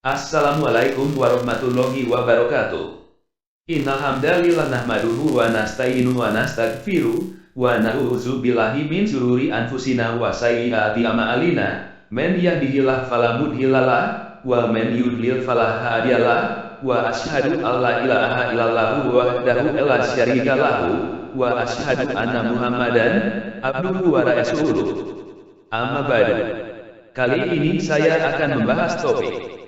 Assalamualaikum warahmatullahi wabarakatuh. Innal hamdalillah nahmaduhu wa nasta'inuhu wa nastaghfiruh wa na'udzu billahi min syururi anfusina wa sayyiati a'malina. Man yahdihillahu fala mudhillalah wa man yudlil fala hadiyalah wa asyhadu an la ilaha illallah wahdahu la syarika lahu wa asyhadu anna Muhammadan abduhu wa rasuluh. Amma ba'du. Kali ini saya akan membahas topik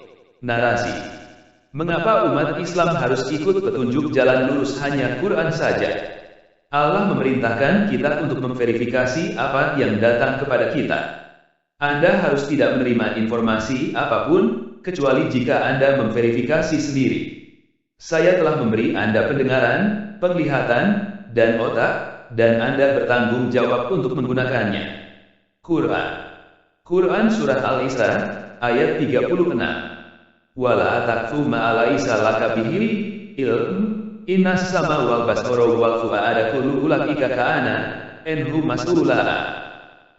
narasi. Mengapa umat Islam harus ikut petunjuk jalan lurus hanya Quran saja? Allah memerintahkan kita untuk memverifikasi apa yang datang kepada kita. Anda harus tidak menerima informasi apapun, kecuali jika Anda memverifikasi sendiri. Saya telah memberi Anda pendengaran, penglihatan, dan otak, dan Anda bertanggung jawab untuk menggunakannya. Quran Surah Al-Isra, ayat 36. Wala taqfu ma laisa laka bihi ilm innas sama wal basara wal fuada kullu ulaika kana anhu mas'ula.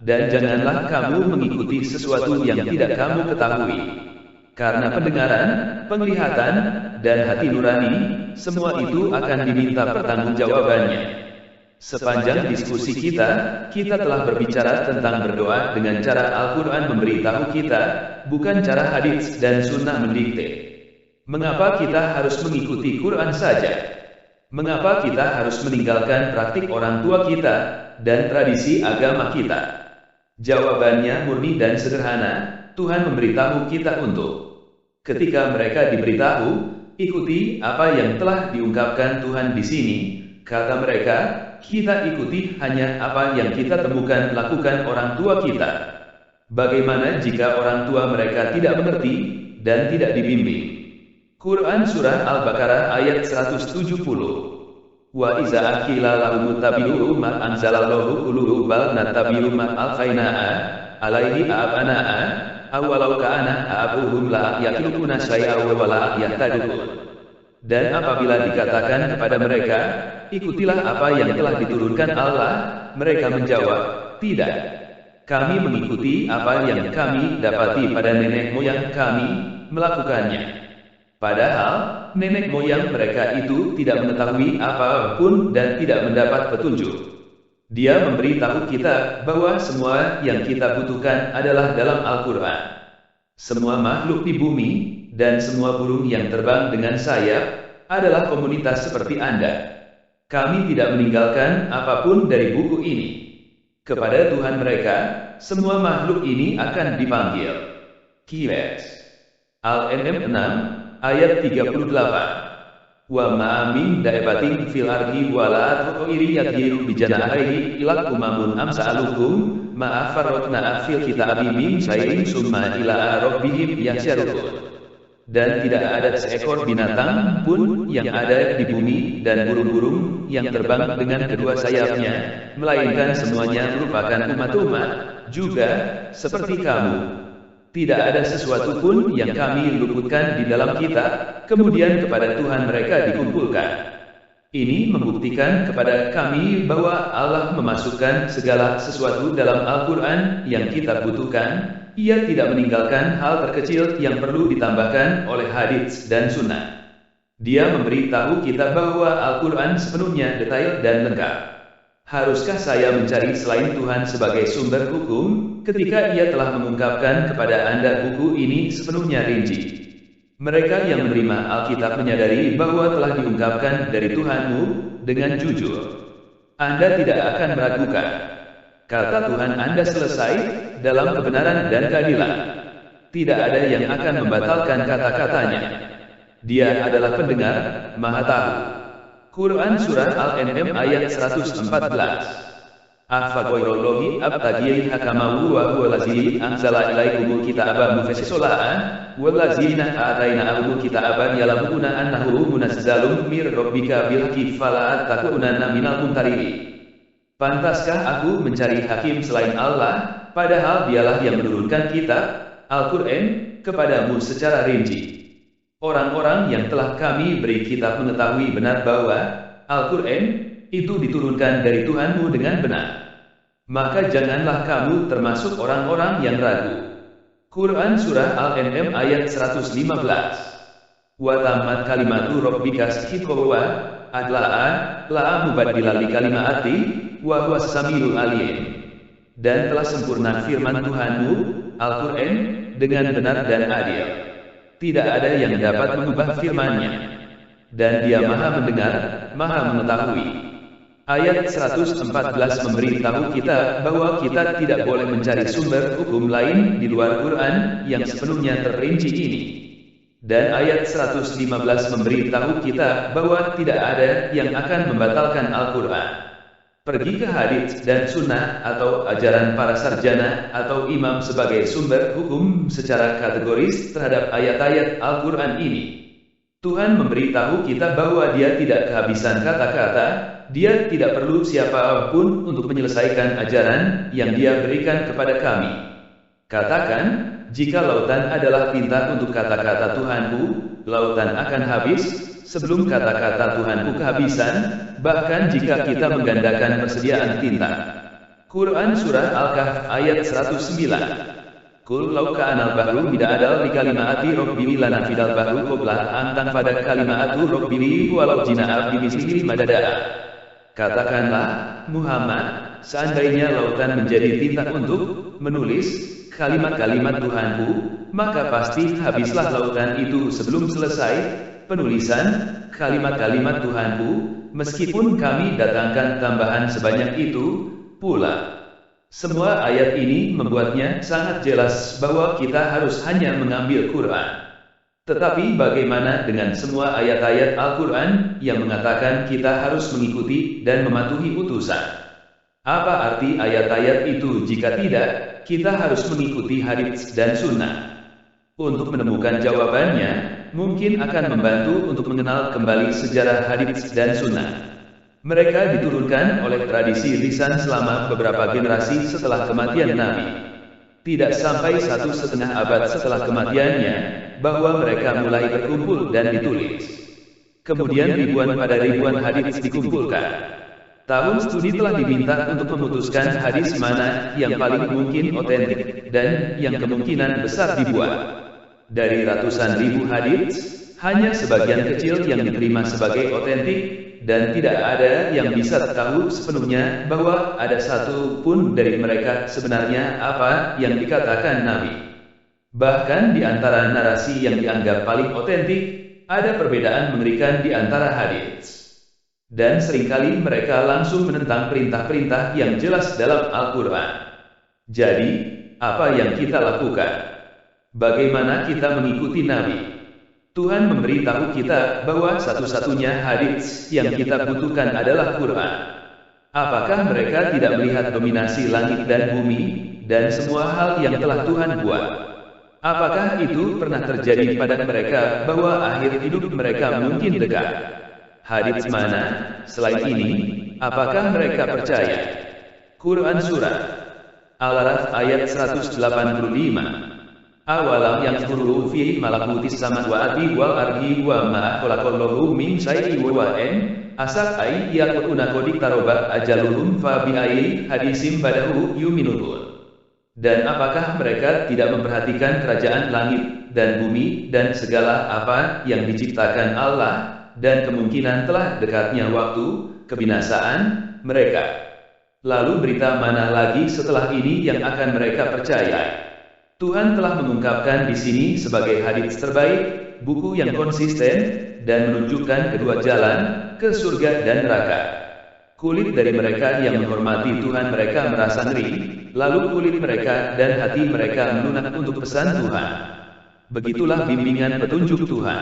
Dan janganlah kamu mengikuti sesuatu yang tidak kamu ketahui, karena pendengaran, penglihatan, dan hati nurani, semua itu akan diminta pertanggungjawabannya. Sepanjang diskusi kita telah berbicara tentang berdoa dengan cara Al-Quran memberitahu kita, bukan cara hadits dan sunnah mendikte. Mengapa kita harus mengikuti Quran saja? Mengapa kita harus meninggalkan praktik orang tua kita dan tradisi agama kita? Jawabannya murni dan sederhana. Tuhan memberitahu kita untuk ketika mereka diberitahu, ikuti apa yang telah diungkapkan Tuhan di sini, kata mereka, kita ikuti hanya apa yang kita temukan lakukan orang tua kita. Bagaimana jika orang tua mereka tidak mengerti dan tidak dibimbing? Quran Surah Al-Baqarah ayat 170. Wa iza akila lahum tabi'u ma anzalallahu qulubu bal natabi'u ma alqaina'a alaihi abana'a awalau kana abuhum la yaqiluna syai'a wa la yahtadun. Dan apabila dikatakan kepada mereka, ikutilah apa yang telah diturunkan Allah, mereka menjawab, tidak. Kami mengikuti apa yang kami dapati pada nenek moyang kami, melakukannya. Padahal, nenek moyang mereka itu tidak mengetahui apapun dan tidak mendapat petunjuk. Dia memberitahu kita bahwa semua yang kita butuhkan adalah dalam Al-Quran. Semua makhluk di bumi, dan semua burung yang terbang dengan sayap, adalah komunitas seperti Anda. Kami tidak meninggalkan apapun dari buku ini. Kepada Tuhan mereka, semua makhluk ini akan dipanggil. Qiyas. Al-An'am 6, ayat 38. Wa ma min da'ibatin fil ardi wala tuqiri yatiru bijanahihi ila umamun amsalukum ma farratna fil kitabi min syai'in summa ila rabbihim yahsyarun. Dan tidak ada seekor binatang pun yang ada di bumi dan burung-burung yang terbang dengan kedua sayapnya, melainkan semuanya merupakan umat-umat, juga seperti kamu. Tidak ada sesuatu pun yang kami luputkan di dalam kitab, kemudian kepada Tuhan mereka dikumpulkan. Ini membuktikan kepada kami bahwa Allah memasukkan segala sesuatu dalam Al-Quran yang kita butuhkan. Ia tidak meninggalkan hal terkecil yang perlu ditambahkan oleh hadits dan sunnah. Dia memberitahu kita bahwa Al-Quran sepenuhnya detail dan lengkap. Haruskah saya mencari selain Tuhan sebagai sumber hukum, ketika Ia telah mengungkapkan kepada Anda buku ini sepenuhnya rinci? Mereka yang menerima Alkitab menyadari bahwa telah diungkapkan dari Tuhanmu dengan jujur. Anda tidak akan meragukan. Kata Tuhan Anda selesai dalam kebenaran dan keadilan. Tidak ada yang akan membatalkan kata-katanya. Dia adalah pendengar, maha tahu. Quran Surah Al-An'am ayat 114. Afaghayrallahi abtaghi hakama wa huwa allazi anzala ilaikumul kitaba mufassilan wallazina atainahumul kitaba ya'lamuna annahu munazzalun mir rabbika bil haqqi fala takunanna minal mumtarin. Pantaskah aku mencari hakim selain Allah, padahal dialah yang menurunkan kitab, Al-Quran, kepadamu secara rinci. Orang-orang yang telah kami beri kitab mengetahui benar bahwa Al-Quran itu diturunkan dari Tuhanmu dengan benar. Maka janganlah kamu termasuk orang-orang yang ragu. Quran Surah Al-An'am ayat 115. Wa tammat kalimatu rabbika sidqan la'a mubaddila li kalimati wa huwas samiul alim. Dan telah sempurna firman Tuhanmu, Al-Quran, dengan benar dan adil. Tidak ada yang dapat mengubah firman-Nya. Dan Dia Maha Mendengar, Maha Mengetahui. Ayat 114 memberitahu kita bahwa kita tidak boleh mencari sumber hukum lain di luar Quran yang sepenuhnya terperinci ini. Dan ayat 115 memberitahu kita bahwa tidak ada yang akan membatalkan Al-Quran. Pergi ke hadits dan sunnah atau ajaran para sarjana atau imam sebagai sumber hukum secara kategoris terhadap ayat-ayat Al-Quran ini. Tuhan memberitahu kita bahwa Dia tidak kehabisan kata-kata, Dia tidak perlu siapapun untuk menyelesaikan ajaran yang Dia berikan kepada kami. Katakan, jika lautan adalah tinta untuk kata-kata Tuhanku, lautan akan habis, sebelum kata-kata Tuhanku kehabisan, bahkan jika kita menggandakan persediaan tinta. Quran Surah Al-Kahf ayat 109. Qul law ka'anal bahru midadal li kalimati rabbi lanafidal bahru qabla an tanfada kalimatu rabbi walau jina'a bimislihi madada. Katakanlah, Muhammad, seandainya lautan menjadi tinta untuk menulis kalimat-kalimat Tuhanku, maka pasti habislah lautan itu sebelum selesai penulisan kalimat-kalimat Tuhanku, meskipun kami datangkan tambahan sebanyak itu pula. Semua ayat ini membuatnya sangat jelas bahwa kita harus hanya mengambil Quran. Tetapi bagaimana dengan semua ayat-ayat Al-Quran yang mengatakan kita harus mengikuti dan mematuhi utusan? Apa arti ayat-ayat itu jika tidak, kita harus mengikuti hadits dan sunnah? Untuk menemukan jawabannya, mungkin akan membantu untuk mengenal kembali sejarah hadits dan sunnah. Mereka diturunkan oleh tradisi lisan selama beberapa generasi setelah kematian Nabi. Tidak sampai 1,5 abad setelah kematiannya, bahwa mereka mulai berkumpul dan ditulis. Kemudian ribuan pada ribuan hadits dikumpulkan. Tahun studi telah diminta untuk memutuskan hadis mana yang paling mungkin otentik dan yang kemungkinan besar dibuat. Dari ratusan ribu hadits, hanya sebagian kecil yang diterima sebagai otentik, dan tidak ada yang bisa tahu sepenuhnya bahwa ada satu pun dari mereka sebenarnya apa yang dikatakan Nabi. Bahkan di antara narasi yang dianggap paling otentik, ada perbedaan mengerikan di antara hadits. Dan seringkali mereka langsung menentang perintah-perintah yang jelas dalam Al-Quran. Jadi, apa yang kita lakukan? Bagaimana kita mengikuti Nabi? Tuhan memberitahu kita bahwa satu-satunya hadits yang kita butuhkan adalah Quran. Apakah mereka tidak melihat dominasi langit dan bumi, dan semua hal yang telah Tuhan buat? Apakah itu pernah terjadi pada mereka bahwa akhir hidup mereka mungkin dekat? Hadits mana, selain ini, apakah mereka percaya? Quran Surah Al-Araf ayat 185. Awalam yang seluruh fi malakutis samawati wal ardi wa ma khalaqallahu min syai'in wa asak ai yakuna kodik tarobat ajaluhum fa bi ai hadisim badahu yuminun. Dan apakah mereka tidak memperhatikan kerajaan langit dan bumi dan segala apa yang diciptakan Allah, dan kemungkinan telah dekatnya waktu kebinasaan mereka. Lalu berita mana lagi setelah ini yang akan mereka percaya? Tuhan telah mengungkapkan di sini sebagai hadits terbaik, buku yang konsisten, dan menunjukkan kedua jalan, ke surga dan neraka. Kulit dari mereka yang menghormati Tuhan mereka merasa ngeri, lalu kulit mereka dan hati mereka melunak untuk pesan Tuhan. Begitulah bimbingan petunjuk Tuhan.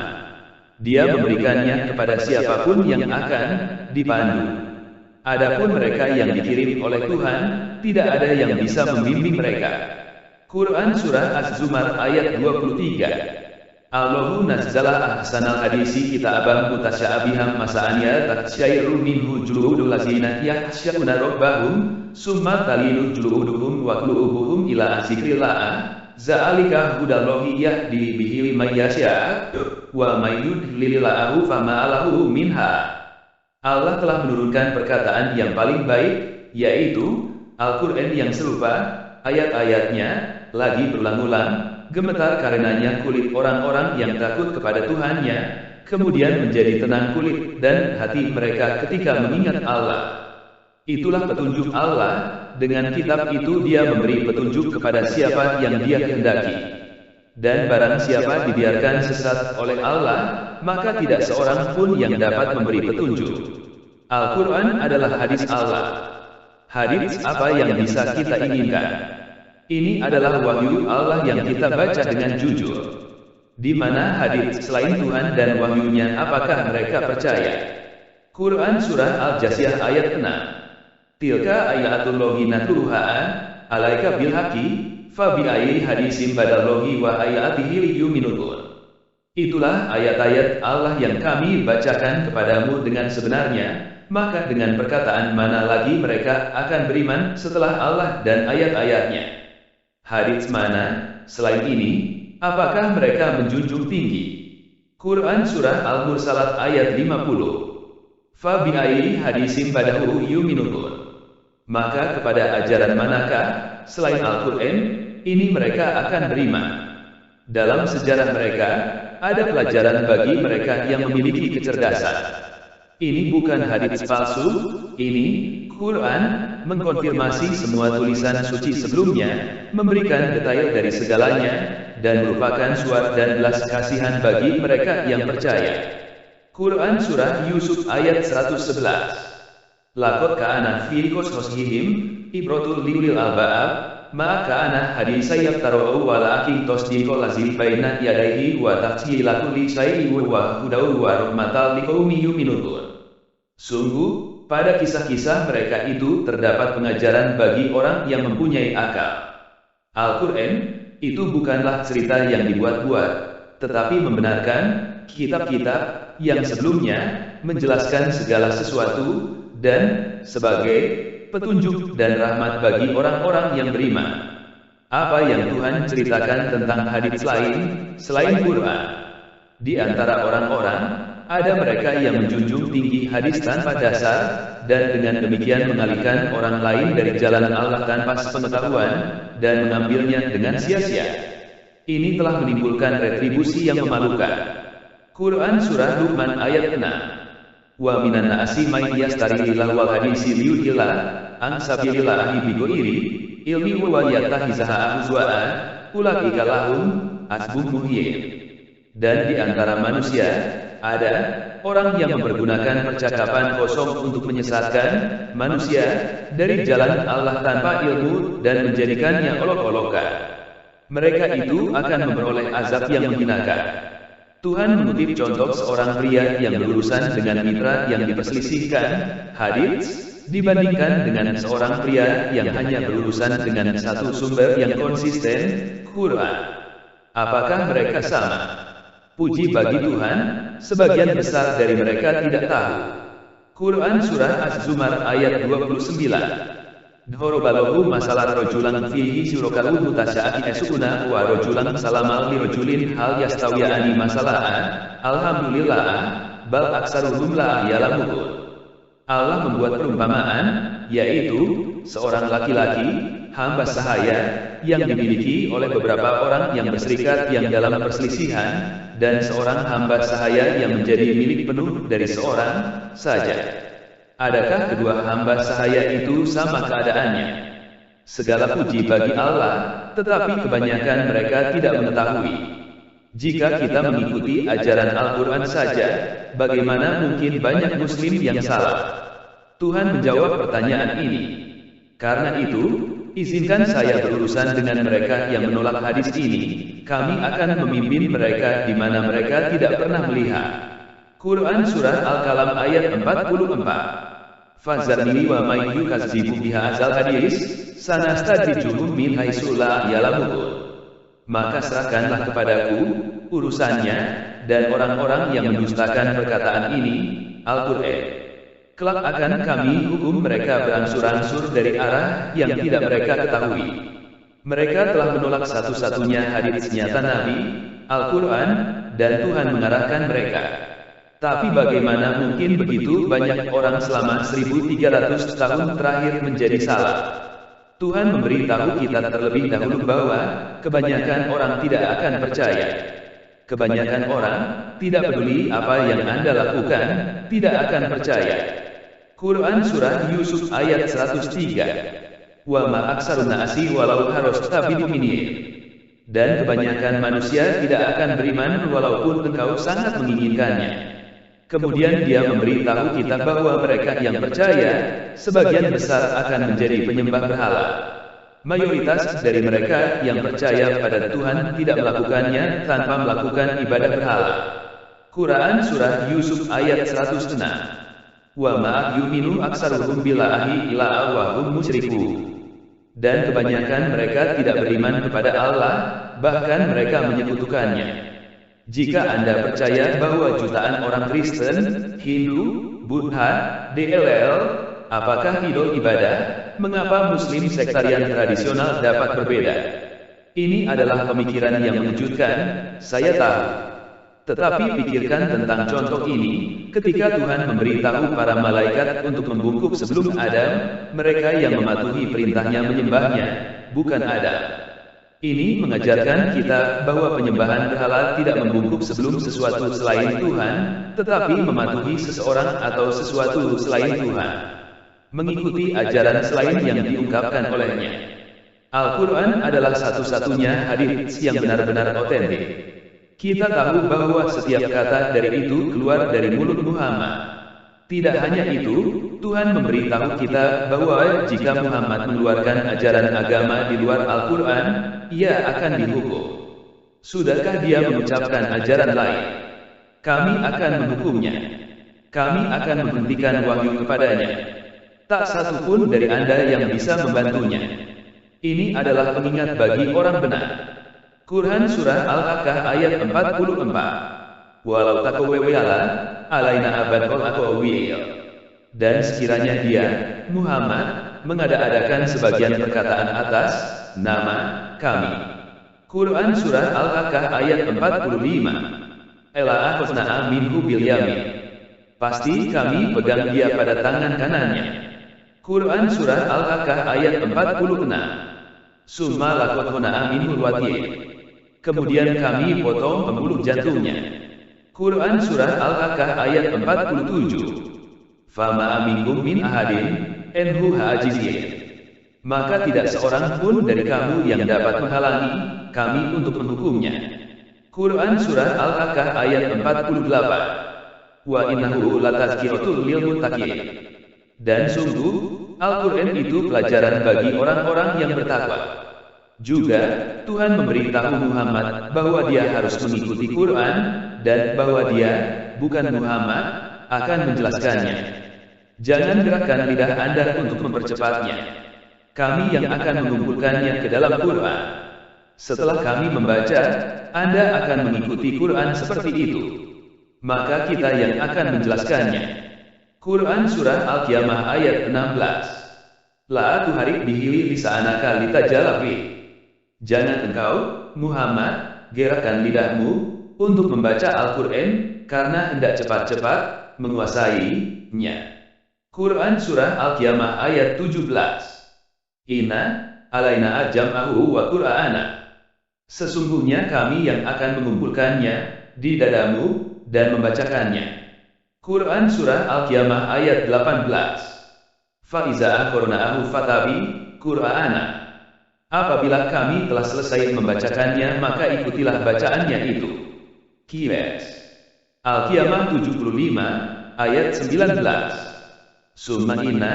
Dia memberikannya kepada siapapun yang akan dipandu. Adapun mereka yang dikirim oleh Tuhan, tidak ada yang bisa membimbing mereka. Quran Surah Az-Zumar ayat 23. Allahu nazzala ahsanal hadisi kitaban mutasyabiham masa'anya tasyairu minhu juludul lazina yakhshawna rabbahum summa talinu juluduhum wa qulubuhum ila zikrillah za'alika hudallahi yahdi bihi may yasha wa may yudlilillahu fama lahu minha. Allah telah menurunkan perkataan yang paling baik, yaitu Al-Quran yang serupa, ayat-ayatnya lagi berulang-ulang, gemetar karenanya kulit orang-orang yang takut kepada Tuhannya, kemudian menjadi tenang kulit dan hati mereka ketika mengingat Allah. Itulah petunjuk Allah, dengan kitab itu Dia memberi petunjuk kepada siapa yang Dia kehendaki. Dan barang siapa dibiarkan sesat oleh Allah, maka tidak seorang pun yang dapat memberi petunjuk. Al-Quran adalah hadis Allah. Hadis apa yang bisa kita inginkan? Ini adalah wahyu Allah yang kita baca dengan jujur. Di mana hadis selain Tuhan dan wahyunya apakah mereka percaya? Quran Surah Al-Jasiyah ayat 6. Tilka ayatullahi natluha alaika bilhaqi, fabi ayyi hadisim badallahi wa ayatihi liyuminun. Itulah ayat-ayat Allah yang kami bacakan kepadamu dengan sebenarnya, maka dengan perkataan mana lagi mereka akan beriman setelah Allah dan ayat-ayatnya? Hadits mana, selain ini, apakah mereka menjunjung tinggi? Quran Surah Al-Mursalat ayat 50. Fa bi'ayyi hadisim badahu yuminun. Maka kepada ajaran manakah, selain Al-Quran, ini mereka akan beriman. Dalam sejarah mereka, ada pelajaran bagi mereka yang memiliki kecerdasan. Ini bukan hadits palsu, ini Quran mengkonfirmasi semua tulisan suci sebelumnya, memberikan detail dari segalanya, dan merupakan suat dan belas kasihan bagi mereka yang percaya. Quran Surah Yusuf ayat 111. Laqad kana fi qasasihim ibrotul liulil albab, ma kana hadisa yaftaru walakin tasdiqul lazim baina yadayhi wa tafsila kulli syai'in wa hudaw wa rahmatal liqaumin yu'minun. Sungguh, pada kisah-kisah mereka itu terdapat pengajaran bagi orang yang mempunyai akal. Al-Quran itu bukanlah cerita yang dibuat-buat, tetapi membenarkan kitab-kitab yang sebelumnya menjelaskan segala sesuatu dan sebagai petunjuk dan rahmat bagi orang-orang yang beriman. Apa yang Tuhan ceritakan tentang hadits lain selain Quran? Di antara orang-orang ada mereka yang menjunjung tinggi hadis tanpa dasar, dan dengan demikian mengalihkan orang lain dari jalan Allah tanpa sepengetahuan, dan mengambilnya dengan sia-sia. Ini telah menimbulkan retribusi yang memalukan. Quran Surah Luqman ayat 6. Wa minan nasi may yastari lahwal hadisi liyudillah, an sabilillahi bighairi ilmi wa yattahizaha ahzu'a, ulaika lahum asbun muhyin. Dan di antara manusia, ada orang yang mempergunakan percakapan kosong untuk menyesatkan manusia dari jalan Allah tanpa ilmu dan menjadikannya olok-olokan. Mereka itu akan memperoleh azab yang menghinakan. Tuhan mengutip contoh seorang pria yang berurusan dengan mitra yang diperselisihkan, hadits, dibandingkan dengan seorang pria yang hanya berurusan dengan satu sumber yang konsisten, Quran. Apakah mereka sama? Puji bagi Tuhan, sebagian besar dari mereka tidak tahu. Quran Surah Az-Zumar ayat 29. Dhorobalahu masalah rojulan fihi syurokalu mutasya'ati esukuna wa rojulan salamal li rojulin hal yastawiyani masalahan, alhamdulillah, bal aksaruhum la ya'lamun. Allah membuat perumpamaan, yaitu seorang laki-laki, hamba sahaya, yang dimiliki oleh beberapa orang yang berserikat yang dalam perselisihan, dan seorang hamba sahaya yang menjadi milik penuh dari seorang saja. Adakah kedua hamba sahaya itu sama keadaannya? Segala puji bagi Allah, tetapi kebanyakan mereka tidak mengetahui. Jika kita mengikuti ajaran Al-Quran saja, bagaimana mungkin banyak muslim yang salah? Tuhan menjawab pertanyaan ini. Karena itu, izinkan saya berurusan dengan mereka yang menolak hadis ini. Kami akan memimpin mereka di mana mereka tidak pernah melihat. Quran Surah Al-Qalam ayat 44. Fazarni wa may yukadzibu biha azal hadis, sanastadrijuhum min haitsu la ya'lamun. Maka serahkanlah kepadaku urusannya dan orang-orang yang mendustakan perkataan ini, Al-Quran. Kelak akan kami hukum mereka berangsur-angsur dari arah yang tidak mereka ketahui. Mereka telah menolak satu-satunya hadits nyata Nabi, Al-Quran, dan Tuhan mengarahkan mereka. Tapi bagaimana mungkin begitu banyak orang selama 1300 tahun terakhir menjadi salah? Tuhan memberitahu kita terlebih dahulu bahwa kebanyakan orang tidak akan percaya. Kebanyakan orang, tidak peduli apa yang Anda lakukan, tidak akan percaya. Quran Surah Yusuf ayat 103. Wa ma aksarun nasi walau harasta bimu'minin. Dan kebanyakan manusia tidak akan beriman walaupun engkau sangat menginginkannya. Kemudian dia memberitahu kita bahwa mereka yang percaya, sebagian besar akan menjadi penyembah berhala. Mayoritas dari mereka yang percaya pada Tuhan tidak melakukannya tanpa melakukan ibadah berhala. Quran Surah Yusuf ayat 106. Wa ma yu'minu aksaruhum billahi illa wa hum musyrikun. Dan kebanyakan mereka tidak beriman kepada Allah, bahkan mereka menyekutukannya. Jika Anda percaya bahwa jutaan orang Kristen, Hindu, Buddha, DLL, apakah idol ibadah, mengapa Muslim sektarian tradisional dapat berbeda? Ini adalah pemikiran yang mengejutkan, saya tahu. Tetapi pikirkan tentang contoh ini, ketika Tuhan memberitahu para malaikat untuk membungkuk sebelum Adam, mereka yang mematuhi perintahnya menyembahnya, bukan Adam. Ini mengajarkan kita bahwa penyembahan berhala tidak membungkuk sebelum sesuatu selain Tuhan, tetapi mematuhi seseorang atau sesuatu selain Tuhan. Mengikuti ajaran selain yang diungkapkan olehnya. Al-Quran adalah satu-satunya hadits yang benar-benar otentik. Kita tahu bahwa setiap kata dari itu keluar dari mulut Muhammad. Tidak hanya itu, Tuhan memberitahu kita bahwa jika Muhammad mengeluarkan ajaran agama di luar Al-Quran, ia akan dihukum. Sudahkah dia mengucapkan ajaran lain? Kami akan menghukumnya. Kami akan menghentikan wahyu kepadanya. Tak satu pun dari Anda yang bisa membantunya. Ini adalah pengingat bagi orang benar. Quran Surah Al-Haqqah ayat 44. Walau takawewala, alaina abad ol-akawiyil. Dan sekiranya dia, Muhammad, mengada-adakan sebagian perkataan atas nama kami. Quran Surah Al-Haqqah ayat 45. Ela akhusna minhu bil yamin. Pasti kami pegang dia pada tangan kanannya. Quran Surah Al-Haqqah ayat 46. Summa lakothuna minhu watin. Kemudian kami potong pembuluh jantungnya. Quran Surah Al-Haqqah ayat 47. Fama aminkum min ahadin, enhu hajizin. Maka tidak seorang pun dari kamu yang dapat menghalangi kami untuk menghukumnya. Quran Surah Al-Haqqah ayat 48. Wa innahu latazkiratul lil muttaqin. Dan sungguh, Al-Quran itu pelajaran bagi orang-orang yang bertakwa. Juga, Tuhan memberitahu Muhammad bahwa dia harus mengikuti Quran, dan bahwa dia, bukan Muhammad, akan menjelaskannya. Jangan gerakkan lidah Anda untuk mempercepatnya. Kami yang akan mengumpulkannya ke dalam Quran. Setelah kami membaca, Anda akan mengikuti Quran seperti itu. Maka kita yang akan menjelaskannya. Quran Surah Al-Qiyamah ayat 16. La tuharik bihili lisanaka litajalafi. Jangan engkau, Muhammad, gerakkan lidahmu untuk membaca Al-Quran karena hendak cepat-cepat menguasainya. Quran Surah Al-Qiyamah ayat 17. Inna alaina jam'ahu wa Qur'ana. Sesungguhnya kami yang akan mengumpulkannya di dadamu dan membacakannya. Quran Surah Al-Qiyamah ayat 18. Fa'iza akhorna'ahu fatabi Qur'ana. Apabila kami telah selesai membacakannya, maka ikutilah bacaannya itu. Qiyas. Al-Qiyamah 75, ayat 19. Summa inna,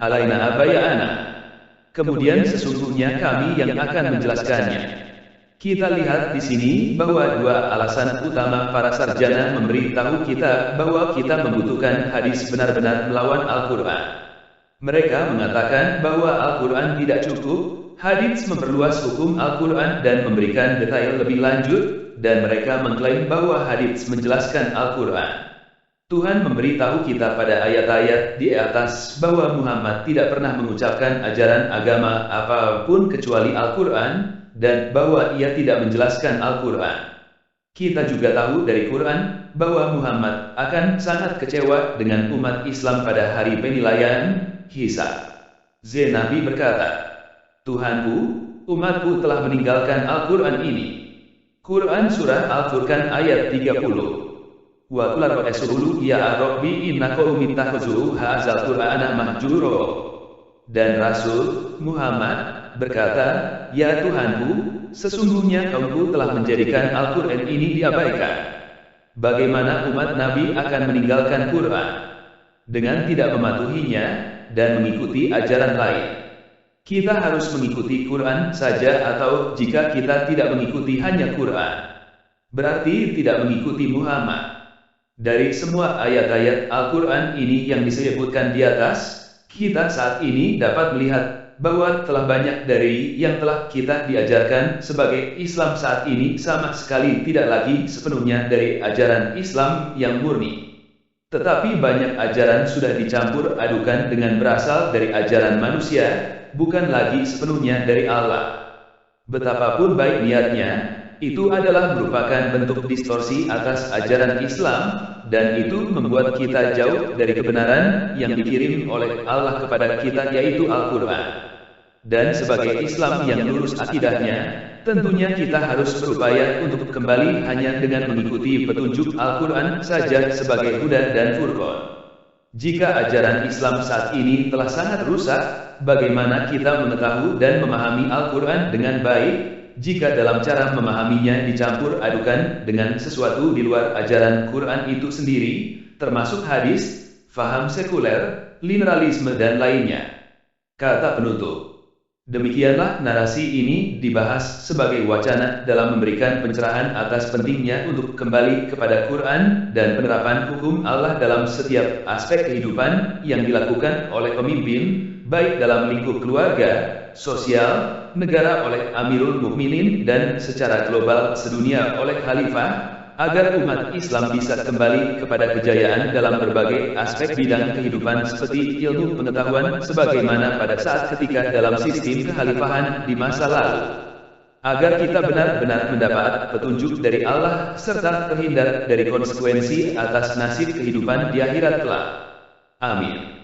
alaina abaya'ana. Kemudian sesungguhnya kami yang akan menjelaskannya. Kita lihat di sini bahwa dua alasan utama para sarjana memberitahu kita bahwa kita membutuhkan hadis benar-benar melawan Al-Quran. Mereka mengatakan bahwa Al-Quran tidak cukup. Hadits memperluas hukum Al-Quran dan memberikan detail lebih lanjut, dan mereka mengklaim bahwa hadits menjelaskan Al-Quran. Tuhan memberitahu kita pada ayat-ayat di atas bahwa Muhammad tidak pernah mengucapkan ajaran agama apapun kecuali Al-Quran, dan bahwa ia tidak menjelaskan Al-Quran. Kita juga tahu dari Quran bahwa Muhammad akan sangat kecewa dengan umat Islam pada hari penilaian, hisab. Nabi berkata, Tuhanku, umatku telah meninggalkan Al-Quran ini. Quran Surah Al-Furqan ayat 30. Wa qala rasulu ya Rabbi inna qaumi takhuzu hadzal Qur'ana mahjuro. Dan Rasul Muhammad berkata, ya Tuhanku, sesungguhnya kaumku telah menjadikan Al-Quran ini diabaikan. Bagaimana umat Nabi akan meninggalkan Quran dengan tidak mematuhinya dan mengikuti ajaran lain? Kita harus mengikuti Quran saja, atau jika kita tidak mengikuti hanya Quran, berarti tidak mengikuti Muhammad. Dari semua ayat-ayat Al-Quran ini yang disebutkan di atas, kita saat ini dapat melihat bahwa telah banyak dari yang telah kita diajarkan sebagai Islam saat ini sama sekali tidak lagi sepenuhnya dari ajaran Islam yang murni. Tetapi banyak ajaran sudah dicampur adukan dengan berasal dari ajaran manusia, bukan lagi sepenuhnya dari Allah. Betapapun baik niatnya, itu adalah merupakan bentuk distorsi atas ajaran Islam, dan itu membuat kita jauh dari kebenaran yang dikirim oleh Allah kepada kita, yaitu Al-Quran. Dan sebagai Islam yang lurus akidahnya, tentunya kita harus berupaya untuk kembali hanya dengan mengikuti petunjuk Al-Quran saja sebagai huda dan furqan. Jika ajaran Islam saat ini telah sangat rusak, bagaimana kita mengetahui dan memahami Al-Quran dengan baik, jika dalam cara memahaminya dicampur adukan dengan sesuatu di luar ajaran Quran itu sendiri, termasuk hadis, faham sekuler, liberalisme dan lainnya. Kata penutup. Demikianlah narasi ini dibahas sebagai wacana dalam memberikan pencerahan atas pentingnya untuk kembali kepada Quran dan penerapan hukum Allah dalam setiap aspek kehidupan yang dilakukan oleh pemimpin, baik dalam lingkup keluarga, sosial, negara oleh Amirul Mukminin dan secara global sedunia oleh Khalifah, agar umat Islam bisa kembali kepada kejayaan dalam berbagai aspek bidang kehidupan seperti ilmu pengetahuan sebagaimana pada saat ketika dalam sistem kekhalifahan di masa lalu. Agar kita benar-benar mendapat petunjuk dari Allah serta terhindar dari konsekuensi atas nasib kehidupan di akhirat kelak. Amin.